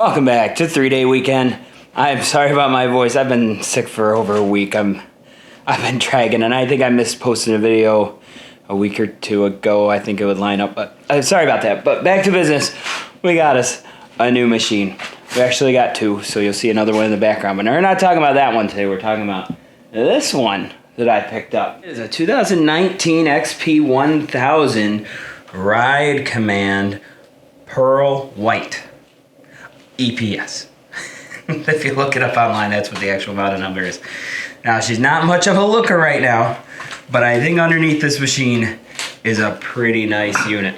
Welcome back to 3-Day Weekend. I'm sorry about my voice. I've been sick for over a week. I've been dragging, and I think I missed posting a video a week or two ago. I think it would line up, but sorry about that. But back to business. We got us a new machine. We actually got two, so you'll see another one in the background. But we're not talking about that one today. We're talking about this one that I picked up. It is a 2019 XP 1000 Ride Command Pearl White. EPS. If you look it up online, that's what the actual model number is. Now, she's not much of a looker right now, but I think underneath this machine is a pretty nice unit.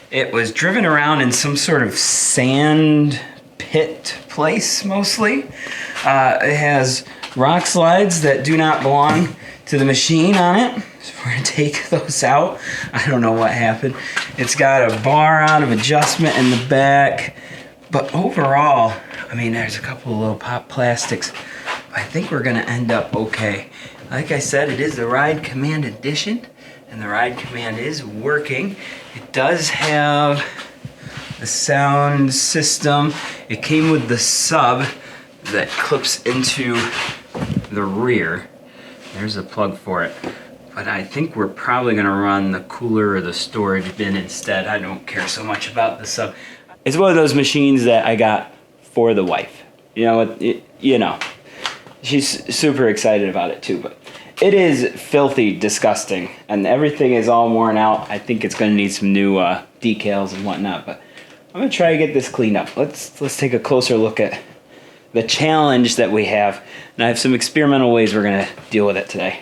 It was driven around in some sort of sand pit place, mostly. It has rock slides that do not belong to the machine on it. So we're gonna take those out. I don't know what happened. It's got a bar out of adjustment in the back. But overall, I mean, there's a couple of little pop plastics. I think we're gonna end up okay. Like I said, it is the Ride Command Edition, and the Ride Command is working. It does have the sound system. It came with the sub that clips into the rear. There's a plug for it. But I think we're probably gonna run the cooler or the storage bin instead. I don't care so much about the sub. It's one of those machines that I got for the wife. You know, she's super excited about it too, but it is filthy disgusting, and everything is all worn out. I think it's gonna need some new decals and whatnot, but I'm gonna try to get this cleaned up. Let's take a closer look at the challenge that we have, and I have some experimental ways we're gonna deal with it today.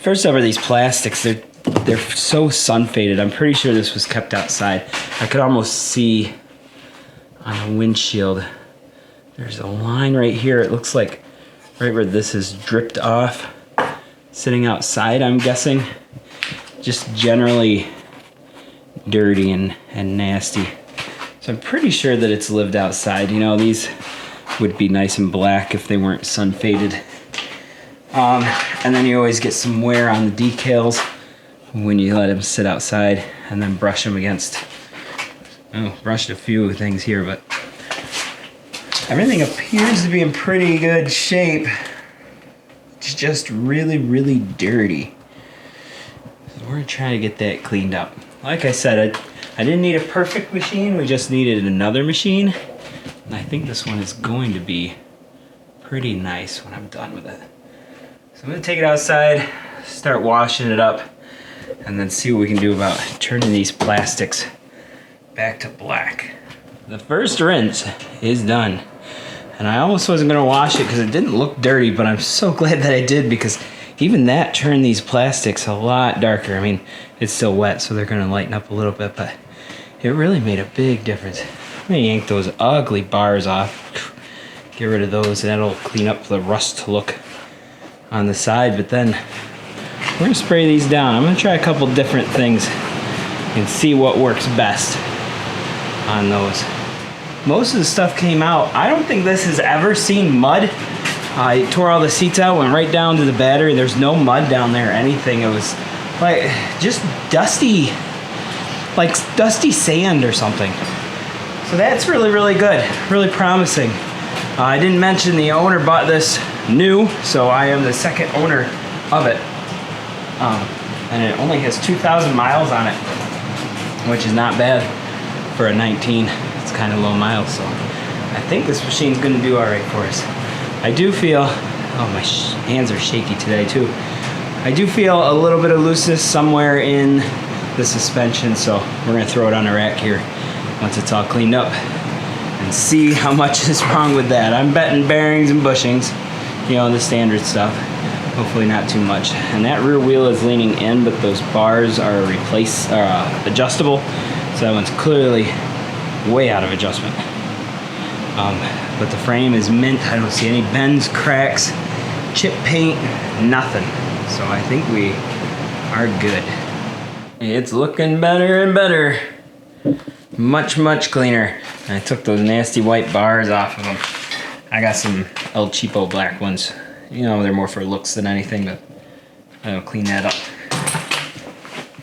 First up are these plastics. They're so sun faded. I'm pretty sure this was kept outside. I could almost see on the windshield, there's a line right here. It looks like right where this is dripped off, sitting outside, I'm guessing. Just generally dirty and nasty. So I'm pretty sure that it's lived outside. You know, these would be nice and black if they weren't sun faded. And then you always get some wear on the decals when you let them sit outside and then brush them against. Oh, brushed a few things here, but everything appears to be in pretty good shape. It's just really, really dirty. So we're trying to get that cleaned up. Like I said, I didn't need a perfect machine. We just needed another machine. And I think this one is going to be pretty nice when I'm done with it. So I'm gonna take it outside, start washing it up, and then see what we can do about turning these plastics back to black. The first rinse is done. And I almost wasn't gonna wash it because it didn't look dirty, but I'm so glad that I did, because even that turned these plastics a lot darker. I mean, it's still wet, so they're gonna lighten up a little bit, but it really made a big difference. I'm gonna yank those ugly bars off, get rid of those, and that'll clean up the rust look on the side. But then we're gonna spray these down. I'm gonna try a couple different things and see what works best on those. Most of the stuff came out. I don't think this has ever seen mud. I tore all the seats out, went right down to the battery. There's no mud down there or anything. It was like just dusty, like dusty sand or something. So that's really, really good, really promising. I didn't mention the owner bought this new, so I am the second owner of it. And it only has 2,000 miles on it, which is not bad for a 19. It's kind of low miles, so I think this machine's gonna do all right for us. I do feel, oh, my hands are shaky today too. I do feel a little bit of looseness somewhere in the suspension, so we're gonna throw it on a rack here once it's all cleaned up and see how much is wrong with that. I'm betting bearings and bushings, you know, the standard stuff. Hopefully not too much. And that rear wheel is leaning in, but those bars are adjustable, so that one's clearly way out of adjustment. But the frame is mint. I don't see any bends, cracks, chip paint, nothing. So I think we are good. It's looking better and better. Much, much cleaner. I took those nasty white bars off of them. I got some El Cheapo black ones. You know, they're more for looks than anything, but I'll clean that up.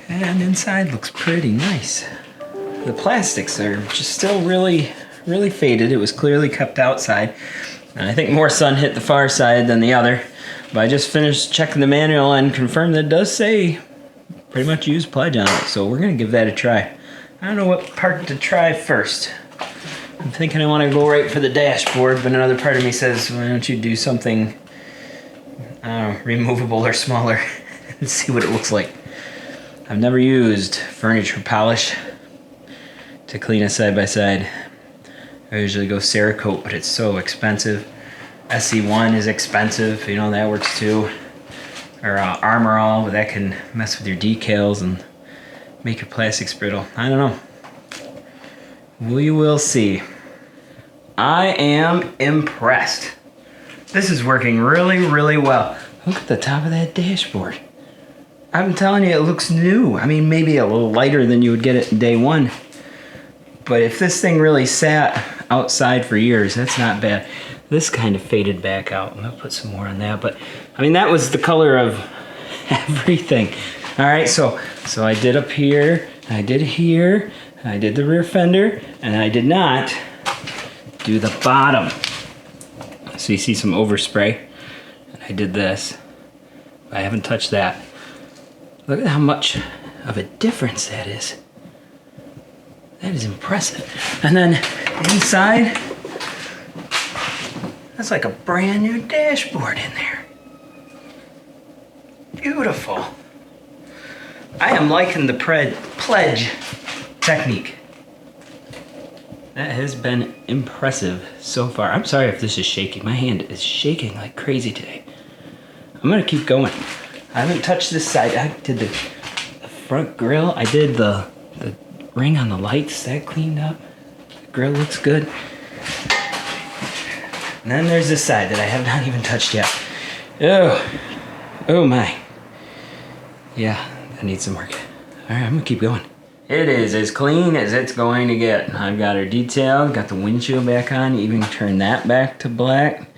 And inside looks pretty nice. The plastics are just still really, really faded. It was clearly kept outside. And I think more sun hit the far side than the other. But I just finished checking the manual and confirmed that it does say pretty much use pledge on it. So we're gonna give that a try. I don't know what part to try first. I'm thinking I want to go right for the dashboard, but another part of me says, why don't you do something, I don't know, removable or smaller and see what it looks like. I've never used furniture polish to clean a side-by-side. I usually go Cerakote, but it's so expensive. SC1 is expensive, you know, that works too. Or Armor All, but that can mess with your decals and make your plastics brittle. I don't know. We will see. I am impressed. This is working really, really well. Look at the top of that dashboard. I'm telling you, it looks new. I mean, maybe a little lighter than you would get it in day one. But if this thing really sat outside for years, that's not bad. This kind of faded back out. I'll put some more on that. But, I mean, that was the color of everything. All right, so I did up here, I did here, I did the rear fender, and I did not do the bottom. So you see some overspray, and I did this. I haven't touched that. Look at how much of a difference that is. That is impressive. And then inside, that's like a brand new dashboard in there. Beautiful. I am liking the pledge technique. That has been impressive so far. I'm sorry if this is shaky. My hand is shaking like crazy today. I'm gonna keep going. I haven't touched this side. I did the front grille. I did the ring on the lights. That cleaned up. The grill looks good. And then there's this side that I have not even touched yet. Oh my. Yeah, that needs some work. All right, I'm gonna keep going. It is as clean as it's going to get. I've got her detailed, got the windshield back on, even turned that back to black.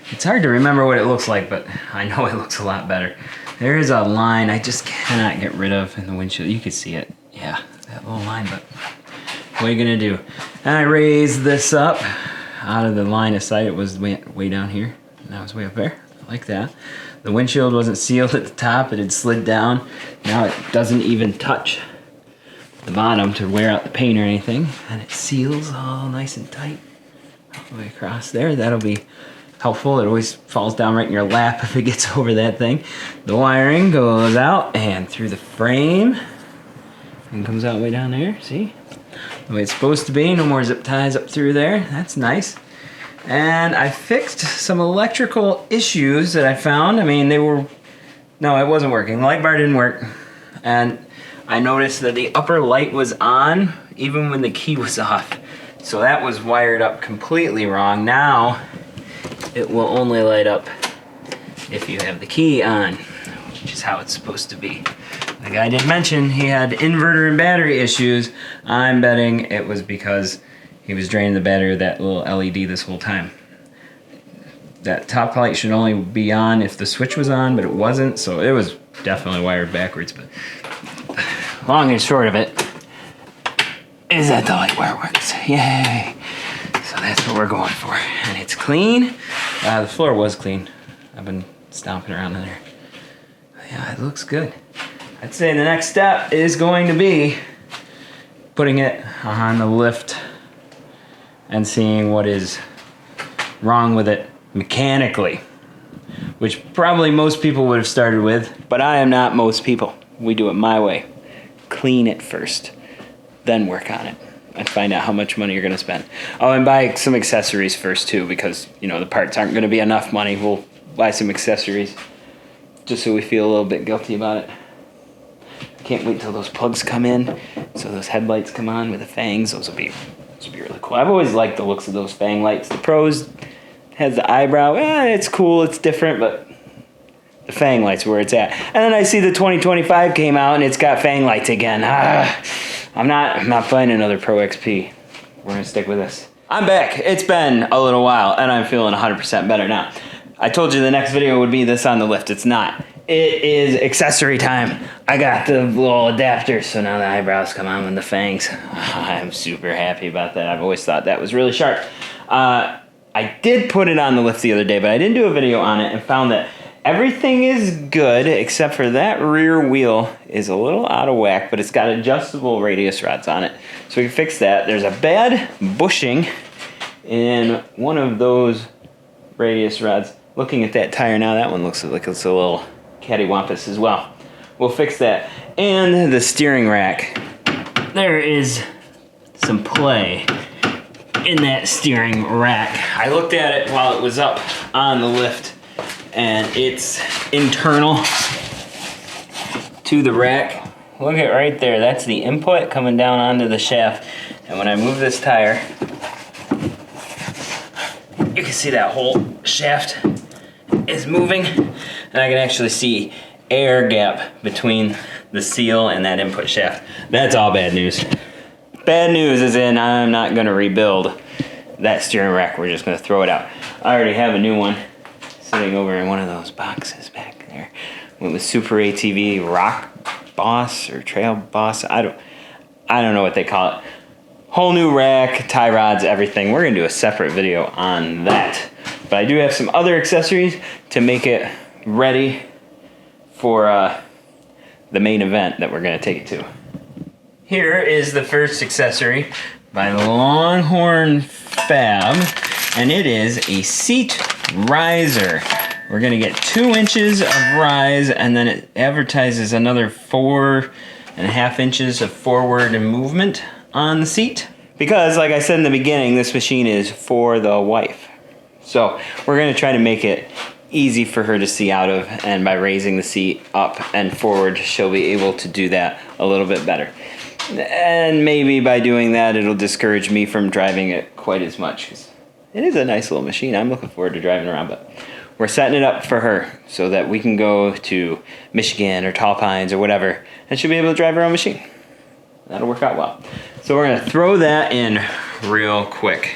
It's hard to remember what it looks like, but I know it looks a lot better. There is a line I just cannot get rid of in the windshield. You can see it. Yeah, that little line, but what are you gonna do? And I raised this up out of the line of sight. It was way down here. Now it's way up there. I like that. The windshield wasn't sealed at the top. It had slid down. Now it doesn't even touch the bottom to wear out the paint or anything. And it seals all nice and tight all the way across there. That'll be helpful. It always falls down right in your lap if it gets over that thing. The wiring goes out and through the frame and comes out way down there. See? The way it's supposed to be. No more zip ties up through there. That's nice. And I fixed some electrical issues that I found. I mean, no, it wasn't working. The light bar didn't work. And I noticed that the upper light was on even when the key was off. So that was wired up completely wrong. Now, it will only light up if you have the key on, which is how it's supposed to be. The guy did mention he had inverter and battery issues. I'm betting it was because he was draining the battery of that little LED this whole time. That top light should only be on if the switch was on, but it wasn't, so it was definitely wired backwards. But long and short of it is that the light wire works. Yay! So that's what we're going for. And it's clean. The floor was clean. I've been stomping around in there. Yeah, it looks good. I'd say the next step is going to be putting it on the lift and seeing what is wrong with it mechanically, which probably most people would have started with, but I am not most people. We do it my way. Clean it first, then work on it and find out how much money you're gonna spend. Oh, and buy some accessories first too, because you know the parts aren't gonna be enough money. We'll buy some accessories just so we feel a little bit guilty about it. Can't wait till those plugs come in, so those headlights come on with the fangs. Those will be really cool. I've always liked the looks of those fang lights. The Pros has the eyebrow. It's cool, it's different, but the fang lights are where it's at. And then I see the 2025 came out and it's got fang lights again. I'm not buying another Pro XP. We're gonna stick with this. I'm back. It's been a little while and I'm feeling 100% better now. I told you the next video would be this on the lift. It's not. It is accessory time. I got the little adapter, so now the eyebrows come on with the fangs. I'm super happy about that. I've always thought that was really sharp. I did put it on the lift the other day, but I didn't do a video on it and found that everything is good except for that rear wheel is a little out of whack, but it's got adjustable radius rods on it. So we can fix that. There's a bad bushing in one of those radius rods. Looking at that tire now, that one looks like it's a little cattywampus as well. We'll fix that. And the steering rack. There is some play in that steering rack. I looked at it while it was up on the lift, and it's internal to the rack. Look at right there, that's the input coming down onto the shaft. And when I move this tire, you can see that whole shaft is moving, and I can actually see air gap between the seal and that input shaft. That's all bad news. Bad news is in I'm not gonna rebuild that steering rack. We're just gonna throw it out. I already have a new one sitting over in one of those boxes back there. Went with Super ATV Rock Boss or Trail Boss. I don't know what they call it. Whole new rack, tie rods, everything. We're gonna do a separate video on that. But I do have some other accessories to make it ready for the main event that we're gonna take it to. Here is the first accessory by Longhorn Fab, and it is a seat riser. We're gonna get 2 inches of rise, and then it advertises another 4.5 inches of forward movement on the seat. Because, like I said in the beginning, this machine is for the wife. So we're gonna try to make it easy for her to see out of, and by raising the seat up and forward, she'll be able to do that a little bit better. And maybe by doing that, it'll discourage me from driving it quite as much. 'Cause it is a nice little machine. I'm looking forward to driving around, but we're setting it up for her so that we can go to Michigan or Tall Pines or whatever, and she'll be able to drive her own machine. That'll work out well. So we're gonna throw that in real quick.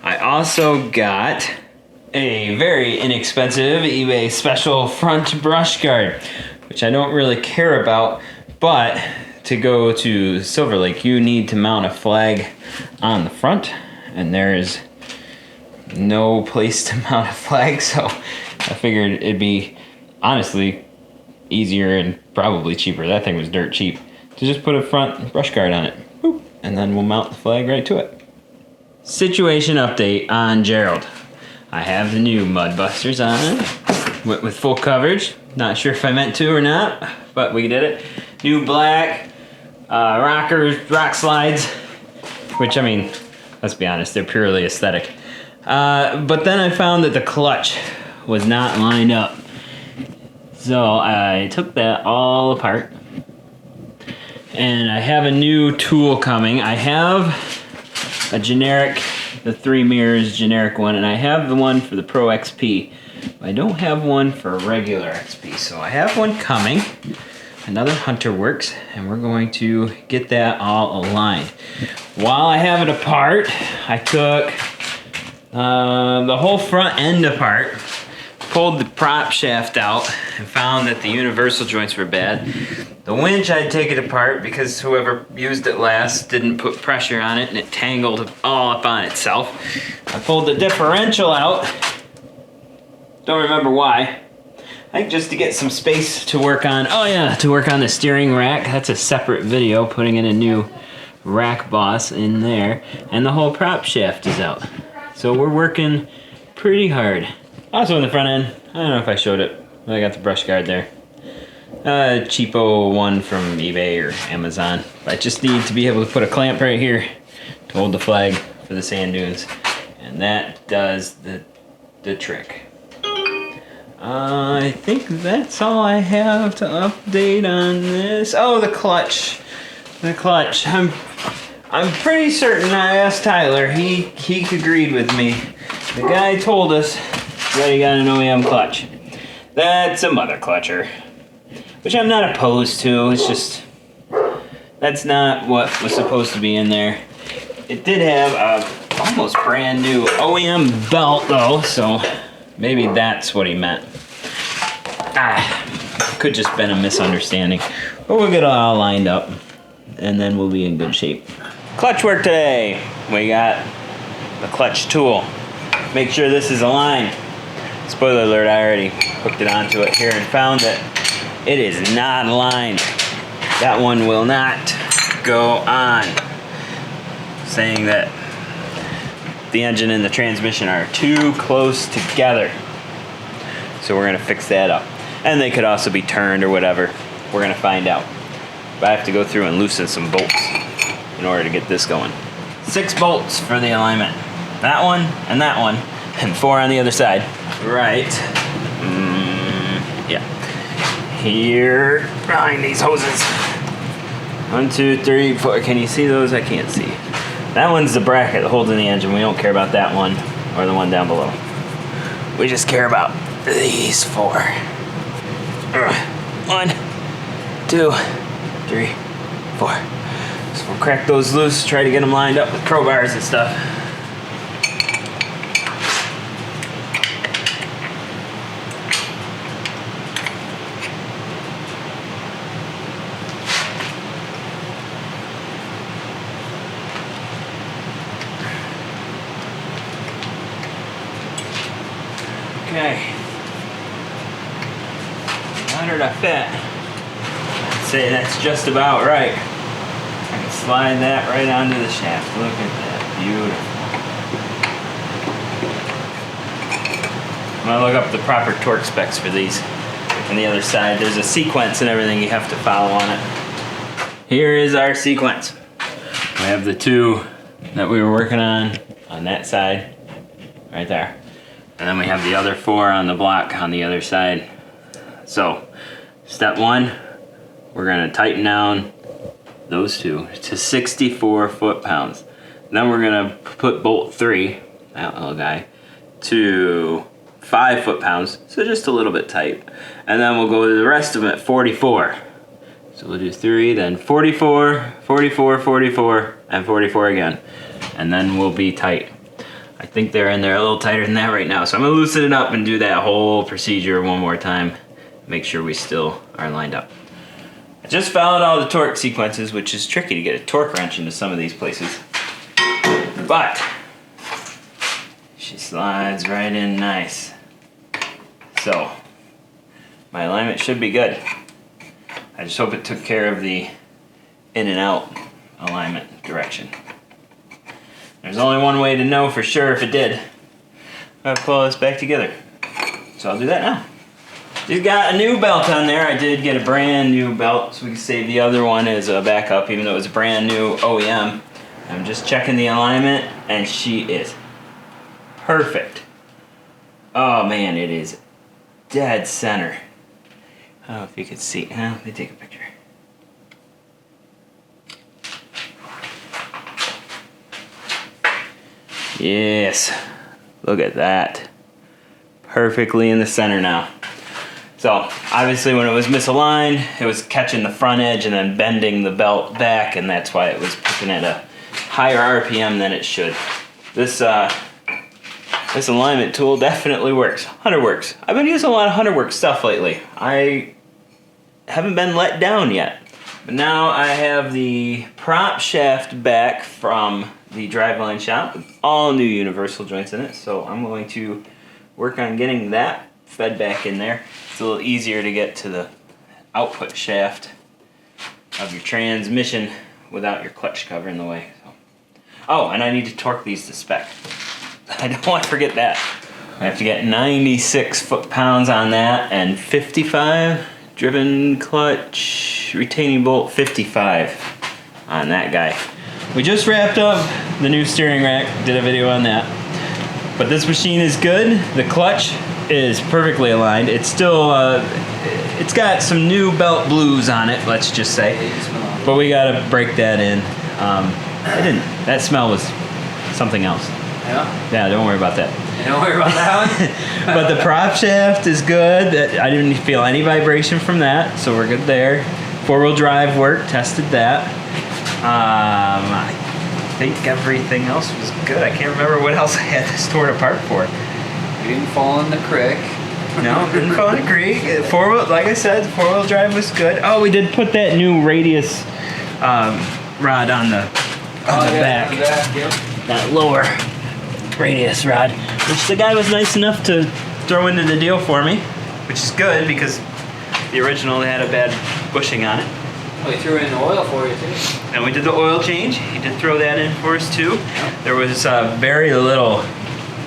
I also got a very inexpensive eBay special front brush guard, which I don't really care about, but to go to Silver Lake, you need to mount a flag on the front, and there is no place to mount a flag, so I figured it'd be honestly easier and probably cheaper. That thing was dirt cheap, to just put a front brush guard on it. Boop, and then we'll mount the flag right to it. Situation update on Gerald. I have the new mud busters on, went with full coverage. Not sure if I meant to or not, but we did it. New black rockers, rock slides, which, I mean, let's be honest, they're purely aesthetic. But then I found that the clutch was not lined up. So I took that all apart, and I have a new tool coming. I have a generic, the 3 mirrors generic one, and I have the one for the Pro XP. I don't have one for regular XP, so I have one coming, another Hunterworks, and we're going to get that all aligned. While I have it apart, I took the whole front end apart, pulled the prop shaft out, and found that the universal joints were bad. The winch, I'd take it apart because whoever used it last didn't put pressure on it, and it tangled all up on itself. I pulled the differential out. Don't remember why. I think just to get some space to work on, oh yeah, to work on the steering rack. That's a separate video, putting in a new rack boss in there. And the whole prop shaft is out. So we're working pretty hard. Also in the front end, I don't know if I showed it, but I got the brush guard there. Cheapo one from eBay or Amazon. I just need to be able to put a clamp right here to hold the flag for the sand dunes. And that does the trick. I think that's all I have to update on this. Oh, the clutch. The clutch. I'm pretty certain I asked Tyler. He agreed with me. The guy told us that he got an OEM clutch. That's a mother clutcher, which I'm not opposed to. It's just, that's not what was supposed to be in there. It did have a almost brand new OEM belt though, so maybe that's what he meant. could just been a misunderstanding. But we'll get it all lined up, and then we'll be in good shape. Clutch work today. We got the clutch tool. Make sure this is aligned. Spoiler alert, I already hooked it onto it here and found that it is not aligned. That one will not go on. Saying that the engine and the transmission are too close together. So we're gonna fix that up. And they could also be turned or whatever. We're gonna find out. But I have to go through and loosen some bolts in order to get this going. 6 bolts for the alignment. That one, and 4 on the other side. Right. Yeah. Here, behind these hoses. 1, 2, 3, 4. Can you see those? I can't see. That one's the bracket that holds in the engine. We don't care about that one or the one down below. We just care about these 4. 1, 2, 3, 4. So we'll crack those loose, try to get them lined up with crowbars and stuff. Okay. How did I fit? I'd say that's just about right. I can slide that right onto the shaft. Look at that. Beautiful. I'm gonna look up the proper torque specs for these. On the other side, there's a sequence and everything you have to follow on it. Here is our sequence. We have the 2 that we were working on that side, right there. And then we have the other 4 on the block on the other side. So, step 1, we're gonna tighten down those 2 to 64 foot-pounds. Then we're gonna put bolt 3, that little guy, to 5 foot-pounds, so just a little bit tight. And then we'll go to the rest of them at 44. So we'll do 3, then 44, 44, 44, and 44 again. And then we'll be tight. I think they're in there a little tighter than that right now. So I'm gonna loosen it up and do that whole procedure one more time. Make sure we still are lined up. I just followed all the torque sequences, which is tricky to get a torque wrench into some of these places. But she slides right in nice. So my alignment should be good. I just hope it took care of the in and out alignment direction. There's only one way to know for sure if it did. I'll pull this back together. So I'll do that now. Just got a new belt on there. I did get a brand new belt, so we can save the other one as a backup, even though it was a brand new OEM. I'm just checking the alignment, and she is perfect. Oh man, it is dead center. I don't know if you can see. Let me take a picture. Yes, look at that. Perfectly in the center now. So obviously when it was misaligned, it was catching the front edge and then bending the belt back, and that's why it was picking at a higher RPM than it should. This alignment tool definitely works. Hunterworks. I've been using a lot of Hunterworks stuff lately. I haven't been let down yet. But now I have the prop shaft back from the driveline shop with all new universal joints in it, so I'm going to work on getting that fed back in there. It's a little easier to get to the output shaft of your transmission without your clutch cover in the way. So. Oh, and I need to torque these to spec. I don't want to forget that. I have to get 96 foot-pounds on that and 55 driven clutch retaining bolt 55 on that guy. We just wrapped up the new steering rack, did a video on that. But this machine is good. The clutch is perfectly aligned. It's still, it's got some new belt blues on it, let's just say. But we gotta break that in. That smell was something else. Yeah? Yeah, don't worry about that. Don't worry about that one. But the prop shaft is good. I didn't feel any vibration from that, so we're good there. 4-wheel drive worked, tested that. I think everything else was good. I can't remember what else I had this torn apart for. We didn't fall in the creek. No, didn't fall in a creek. Four-wheel, like I said, four-wheel drive was good. Oh, we did put that new radius rod on the back. Yep. That lower radius rod, which the guy was nice enough to throw into the deal for me, which is good because the original had a bad bushing on it. Oh, he threw in the oil for you too. And we did the oil change. He did throw that in for us too. There was very little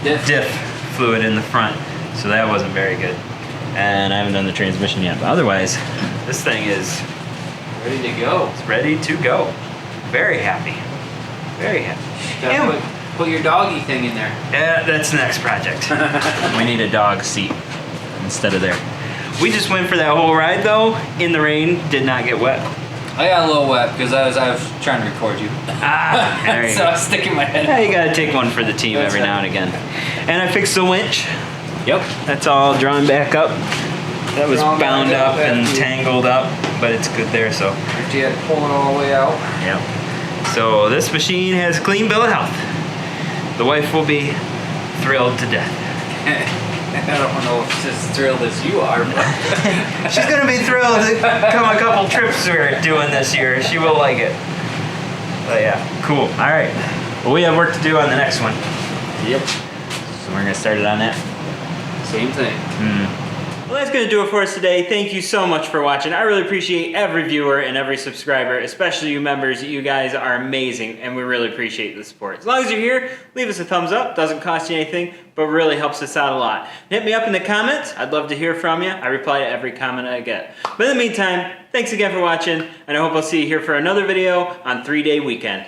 diff fluid in the front, so that wasn't very good. And I haven't done the transmission yet, but otherwise, this thing is Ready to go. it's ready to go. Very happy. Very happy. Gotta put your doggy thing in there. Yeah, that's the next project. We need a dog seat instead of there. We just went for that whole ride though, in the rain, did not get wet. I got a little wet because I was trying to record you. Ah, there you So go. I was sticking my head. Yeah, you gotta take one for the team That's every now and again. And I fixed the winch. Yep. That's all drawn back up. That was Drawn bound back up, up and yeah. tangled up, but it's good there, so. After you had to pull it all the way out. Yeah. So this machine has a clean bill of health. The wife will be thrilled to death. I don't know if she's as thrilled as you are, but She's gonna be thrilled to come a couple trips we're doing this year. She will like it. But yeah, cool. All right. Well, we have work to do on the next one. yep, So we're gonna start it on that. same thing. Well, that's going to do it for us today. Thank you so much for watching. I really appreciate every viewer and every subscriber, especially you members. You guys are amazing, and we really appreciate the support. As long as you're here, leave us a thumbs up. Doesn't cost you anything, but really helps us out a lot. Hit me up in the comments. I'd love to hear from you. I reply to every comment I get. But in the meantime, thanks again for watching, and I hope I'll see you here for another video on 3-Day Weekend.